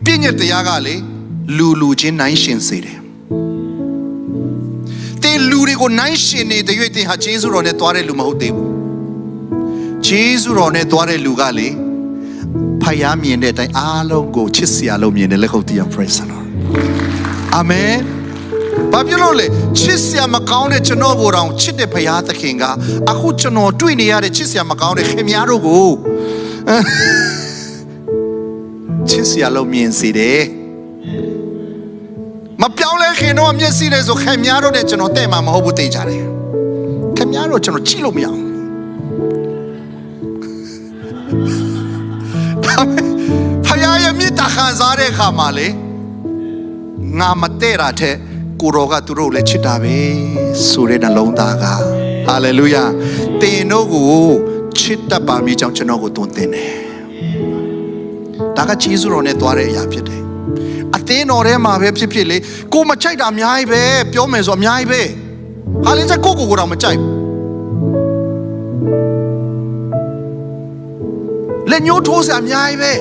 ပြည့်ညက်တရားကလေလူချင်းနိုင်ရှင်စေတယ်တင်လူတွေကိုနိုင်ရှင်နေတဲ့၍တင်ဟာဂျေဇုတော်နဲ့သွားတဲ့လူမဟုတ်သေးဘူးဂျေဇုတော်နဲ့သွားတဲ့လူကလေဖယားမြင်တဲ့အတိုင်းအားလုံးကိုချစ်စရာလို့မြင်တယ်လက်ခုပ်တီးအောင် praise the Lord အာမင်ဘာဖြစ်လို့လဲချစ်စရာမကောင်းတဲ့ကျွန်တော်ကိုယ်တော်ချစ်တဲ့ဖယားသခင်ကအခုကျွန်တော်တွေ့နေရတဲ့ချစ်စရာမကောင်းတဲ့ခင်များတို့ကိုချစ်စရာလို့မြင်စေတယ်မပြောင်းလဲခင်တော့မျက်စိနဲ့ဆိုခင်များတို့နဲ့ကျွန်တော်တဲ့မှာမဟုတ်ဘူးသိကြတယ်ခင်များတို့ကျွန်တော်ကြည့်လို့မရအောင်ဖယားရဲ့မြတ်တာခံစားတဲ့အခါမှာလေငါမတဲ့တာတဲ့ကိုတော်ကသူတို့လည်းချစ်တာပဲဆိုတဲ့နှလုံးသားကဟာလေလုယာတင်တို့ကိုချစ်တတ်ပါမည်ကြောင့်ကျွန်တော်ကိုတွန်းတင်တယ်ဒါကဂျေဇုတော်နဲ့သွားတဲ့အရာဖြစ်တယ်အသင်းတော်ထဲမှာပဲဖြစ်ဖြစ်လေကိုမချိုက်တာအများကြီးပဲပြောမယ်ဆိုအများကြီးပဲဟာလေကိုတော့မကြိုက်လက်ညှိုးထိုးစရာအများကြီးပဲ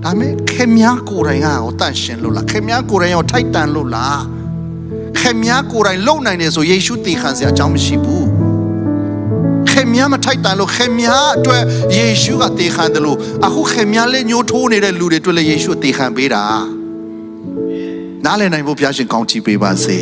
ဒါမဲ့ခင်များကိုယ်တိုင်ကဟောတန့်ရှင်လို့လားခင်များကိုယ်တိုင်ရောထိုက်တန်လို့လားခင်များကိုယ်တိုင်လုံနိုင်တယ်ဆိုယေရှုတည်ခံစရာအကြောင်းမရှိဘူးခင်များမထိုက်တန်လို့ခင်များအတွက်ယေရှုကတည်ခံတယ်လို့အခုခင်များလက်ညှိုးထိုးနေတဲ့လူတွေအတွက်လည်းယေရှုတည်ခံပေးတာနားလည်နိုင်ဖို့ဘုရားရှင်ကောင်းချီးပေးပါစေ